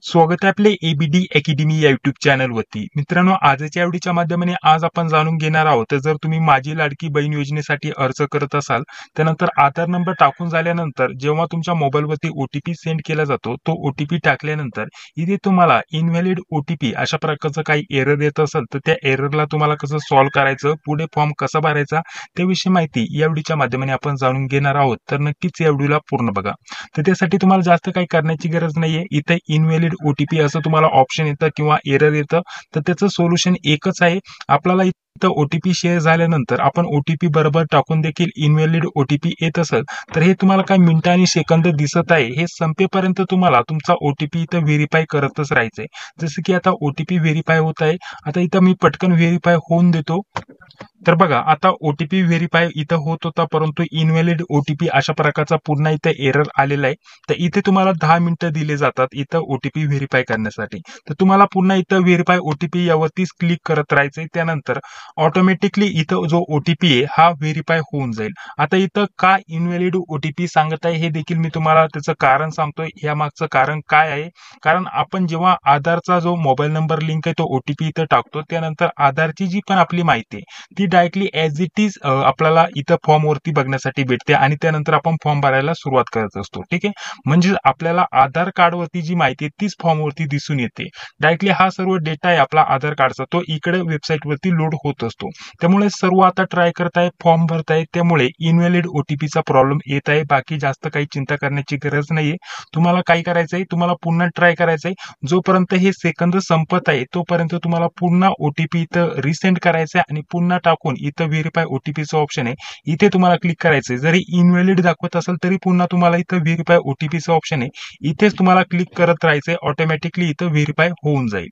स्वागत आहे आपले एबीडी अकॅडमी या युट्यूब चॅनलवरती. मित्रांनो, आजच्या आवडीच्या माध्यमाने आज आपण जाणून घेणार आहोत. तर जर तुम्ही माझी लाडकी बहीण योजनेसाठी अर्ज करत असाल, त्यानंतर आधार नंबर टाकून झाल्यानंतर जेव्हा तुमच्या मोबाईलवरती ओटीपी सेंड केला जातो, तो ओटीपी टाकल्यानंतर इथे तुम्हाला इनव्हॅलिड ओटीपी अशा प्रकारचं काही एरर येत असेल, तर त्या एररला तुम्हाला कसं सॉल्व्ह करायचं, पुढे फॉर्म कसा भरायचा, त्याविषयी माहिती या व्हिडिओच्या माध्यमाने आपण जाणून घेणार आहोत. तर नक्कीच या व्हिडिओला पूर्ण बघा. तर त्यासाठी तुम्हाला जास्त काही करण्याची गरज नाहीये. इथे इनव्हॅलिड ओटीपी असं तुम्हाला ऑप्शन येतं किंवा एरर येतं, तर त्याचं सोल्युशन एकच आहे. आपल्याला इथं ओटीपी शेअर झाल्यानंतर आपण ओटीपी बरोबर टाकून देखील इनव्हॅलिड ओटीपी येत असेल, तर हे तुम्हाला काही मिनिटं आणि सेकंद दिसत आहे. हे संपेपर्यंत तुम्हाला तुमचा ओटीपी इथं व्हेरीफाय करतच राहायचंय. जसं की आता ओटीपी व्हेरीफाय होत आहे. आता इथं मी पटकन व्हेरीफाय होऊन देतो. तर बघा, आता ओटीपी व्हेरीफाय इथं होत होता, परंतु इनव्हॅलिड ओटीपी अशा प्रकारचा पुन्हा इथं एरर आलेला आहे. तर इथे तुम्हाला 10 मिनिटं दिले जातात इथं ओटीपी व्हेरीफाय करण्यासाठी. तर तुम्हाला पुन्हा इथं व्हेरीफाय ओटीपी यावरतीच क्लिक करत राहायचंय. त्यानंतर ऑटोमॅटिकली इथं जो ओटीपी आहे हा व्हेरीफाय होऊन जाईल. आता इथं का इनव्हॅलिड ओटीपी सांगत आहे हे देखील मी तुम्हाला त्याचं कारण सांगतोय. या मागचं कारण काय आहे? कारण आपण जेव्हा आधारचा जो मोबाईल नंबर लिंक आहे तो ओटीपी इथं टाकतो, त्यानंतर आधारची जी पण आपली माहिती आहे ती डायरेक्टली ॲज इट इज आपल्याला इथं फॉर्मवरती बघण्यासाठी भेटते आणि त्यानंतर आपण फॉर्म भरायला सुरुवात करत असतो. ठीक आहे, म्हणजे आपल्याला आधार कार्डवरती जी माहिती आहे तीच फॉर्मवरती दिसून येते. डायरेक्टली हा सर्व डेटा आहे आपला आधार कार्डचा, तो इकडे वेबसाईटवरती लोड होत असतो. त्यामुळे सर्व आता ट्राय करताय, फॉर्म भरताय, त्यामुळे इनव्हॅलिड ओटीपीचा प्रॉब्लेम येत आहे. बाकी जास्त काही चिंता करण्याची गरज नाहीये. तुम्हाला काय करायचंय, तुम्हाला पुन्हा ट्राय करायचंय. जोपर्यंत हे सेकंद संपत आहे तोपर्यंत तुम्हाला पुन्हा ओटीपी इथं रिसेंड करायचंय आणि पुन्हा टाकून इथं व्हेरीफाय ओटीपीचं ऑप्शन आहे, इथे तुम्हाला क्लिक करायचंय. जरी इनव्हॅलिड दाखवत असेल तरी पुन्हा तुम्हाला इथं व्हेरीफाय ओटीपीचं ऑप्शन आहे, इथेच तुम्हाला क्लिक करत राहायचंय. ऑटोमॅटिकली इथं व्हेरीफाय होऊन जाईल.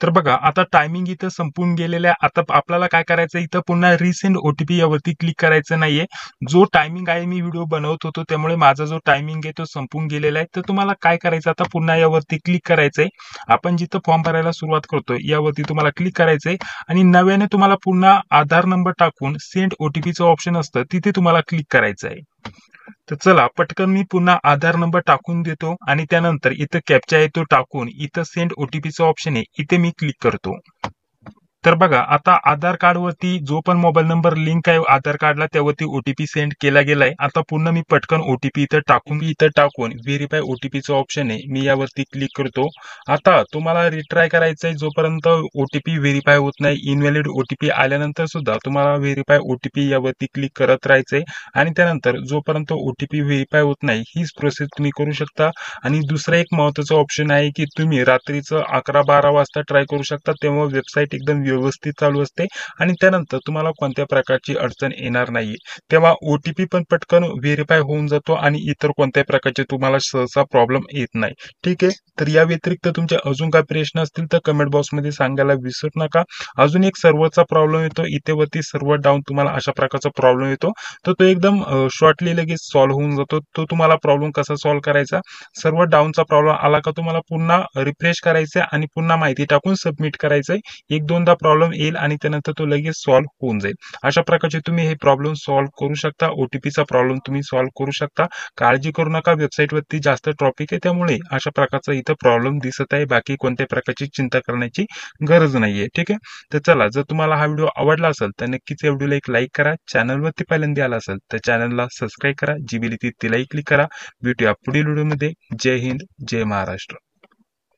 तर बघा, आता टायमिंग इथं संपून गेलेलं आहे. आता आपल्याला काय करायचं, इथं पुन्हा रिसेंड ओटीपी यावरती क्लिक करायचं नाहीये. जो टायमिंग आहे, मी व्हिडिओ बनवत होतो त्यामुळे माझा जो टायमिंग आहे तो संपून गेलेला आहे. तर तुम्हाला काय करायचं, आता पुन्हा यावरती क्लिक करायचंय. आपण जिथं फॉर्म भरायला सुरुवात करतोय यावरती तुम्हाला क्लिक करायचंय आणि नव्याने तुम्हाला पुन्हा आधार नंबर टाकून सेंड ओटीपीचं ऑप्शन असतं, तिथे तुम्हाला क्लिक करायचं आहे. तर चला, पटकन मी पुन्हा आधार नंबर टाकून देतो आणि त्यानंतर इथं कॅप्चा आहे तो टाकून इथं सेंड ओटीपीचं ऑप्शन आहे, इथे मी क्लिक करतो. तर बघा, आता आधार कार्डवरती जो पण मोबाईल नंबर लिंक आहे आधार कार्डला त्यावरती ओटीपी सेंड केला गेलाय. आता पुन्हा मी पटकन ओटीपी इथं टाकून व्हेरीफाय ओटीपीचं ऑप्शन आहे, मी यावरती क्लिक करतो. आता तुम्हाला रिट्राय करायचंय. जोपर्यंत ओटीपी व्हेरीफाय होत नाही, इनव्हॅलिड ओटीपी आल्यानंतर सुद्धा तुम्हाला व्हेरीफाय ओटीपी यावरती क्लिक करत राहायचंय आणि त्यानंतर जोपर्यंत ओटीपी व्हेरीफाय होत नाही हीच प्रोसेस तुम्ही करू शकता. आणि दुसरा एक महत्त्वाचा ऑप्शन आहे की तुम्ही रात्रीचं 11-12 वाजता ट्राय करू शकता, तेव्हा वेबसाईट एकदम व्यवस्थित चालू असते आणि त्यानंतर तुम्हाला कोणत्या प्रकारची अडचण येणार नाहीये. तेव्हा ओटीपी पण पटकन व्हेरीफाय होऊन जातो आणि इतर कोणत्याही प्रकारचे तुम्हाला सहसा प्रॉब्लेम येत नाही. ठीक आहे, तर या व्यतिरिक्त तुमचे अजून काही प्रश्न असतील तर कमेंट बॉक्समध्ये सांगायला विसरू नका. अजून एक सर्व्हरचा प्रॉब्लेम येतो, इथे वरती सर्व्हर डाऊन तुम्हाला अशा प्रकारचा प्रॉब्लेम येतो, तर तो एकदम शॉर्टली लगेच सॉल्व्ह होऊन जातो. तो तुम्हाला प्रॉब्लेम कसा सॉल्व्ह करायचा, सर्व्हर डाऊनचा प्रॉब्लेम आला का तुम्हाला पुन्हा रिफ्रेश करायचं आणि पुन्हा माहिती टाकून सबमिट करायचंय. एक दोनदा प्रॉब्लेम येईल आणि त्यानंतर तो लगेच सॉल्व्ह होऊन जाईल. अशा प्रकारचे तुम्ही हे प्रॉब्लेम सॉल्व्ह करू शकता. ओटीपीचा प्रॉब्लेम तुम्ही सॉल्व्ह करू शकता. काळजी करू नका, वेबसाईटवरती जास्त ट्रॉफिक आहे त्यामुळे अशा प्रकारचा इथं प्रॉब्लेम दिसत आहे. बाकी कोणत्या प्रकारची चिंता करण्याची गरज नाहीये. ठीक आहे, तर चला, जर तुम्हाला हा व्हिडिओ आवडला असेल तर नक्कीच या व्हिडिओला एक लाईक करा. चॅनलवरती पहिल्यांदा आला असेल तर चॅनलला सबस्क्राईब करा. जी बेल तिलाही क्लिक करा. भेटूया पुढील व्हिडिओमध्ये. जय हिंद, जय महाराष्ट्र.